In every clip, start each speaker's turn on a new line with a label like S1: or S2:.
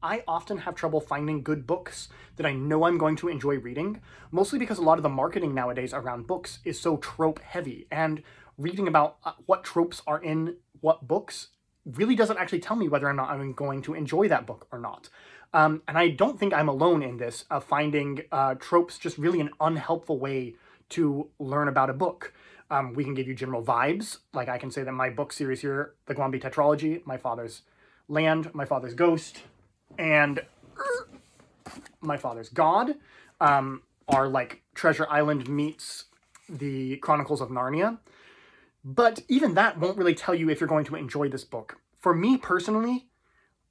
S1: I often have trouble finding good books that I know I'm going to enjoy reading, mostly because a lot of the marketing nowadays around books is so trope heavy, and reading about what tropes are in what books really doesn't actually tell me whether or not I'm going to enjoy that book or not. And I don't think I'm alone in this, of finding tropes just really an unhelpful way to learn about a book. We can give you general vibes. Like I can say that my book series here, the Gwambi Tetralogy, My Father's Land, My Father's Ghost, and My Father's God are like Treasure Island meets the Chronicles of Narnia. But even that won't really tell you if you're going to enjoy this book. For me personally,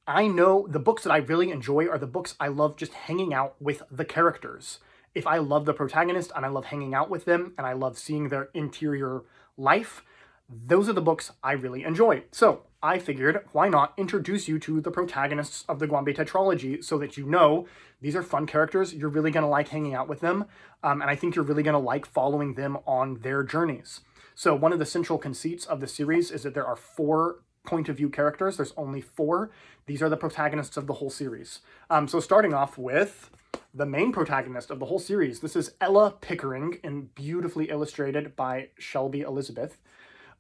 S1: I know the books that I really enjoy are the books I love just hanging out with the characters. If I love the protagonist and I love hanging out with them and I love seeing their interior life, those are the books I really enjoy. So I figured, why not introduce you to the protagonists of the Gwambi Tetralogy so that you know these are fun characters, you're really going to like hanging out with them, and I think you're really going to like following them on their journeys. So one of the central conceits of the series is that there are 4 point of view characters. There's only 4. These are the protagonists of the whole series. So starting off with the main protagonist of the whole series. This is Ella Pickering, and beautifully illustrated by Shelby Elizabeth.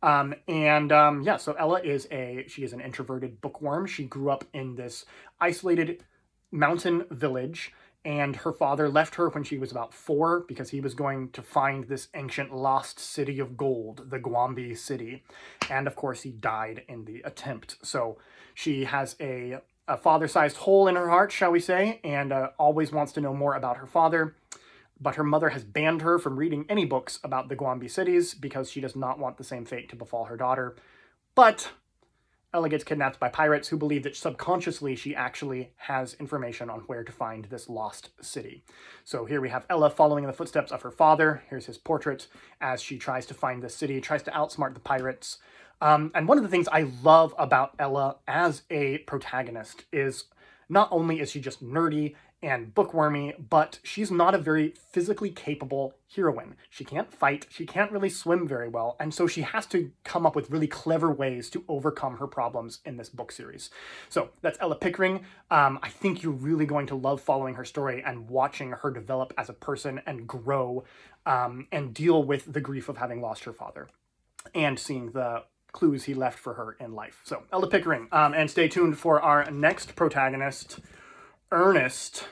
S1: So Ella is she is an introverted bookworm. She grew up in this isolated mountain village, and her father left her when she was about 4 because he was going to find this ancient lost city of gold, the Gwambi city. And of course, he died in the attempt. So she has a father-sized hole in her heart, shall we say, and always wants to know more about her father. But her mother has banned her from reading any books about the Gwambi cities because she does not want the same fate to befall her daughter. But Ella gets kidnapped by pirates who believe that subconsciously she actually has information on where to find this lost city. So here we have Ella following in the footsteps of her father. Here's his portrait as she tries to find this city, tries to outsmart the pirates. And one of the things I love about Ella as a protagonist is not only is she just nerdy and bookwormy, but she's not a very physically capable heroine. She can't fight, she can't really swim very well, and so she has to come up with really clever ways to overcome her problems in this book series. So that's Ella Pickering. I think you're really going to love following her story and watching her develop as a person and grow and deal with the grief of having lost her father and seeing the clues he left for her in life. So Ella Pickering. And stay tuned for our next protagonist, Ernest.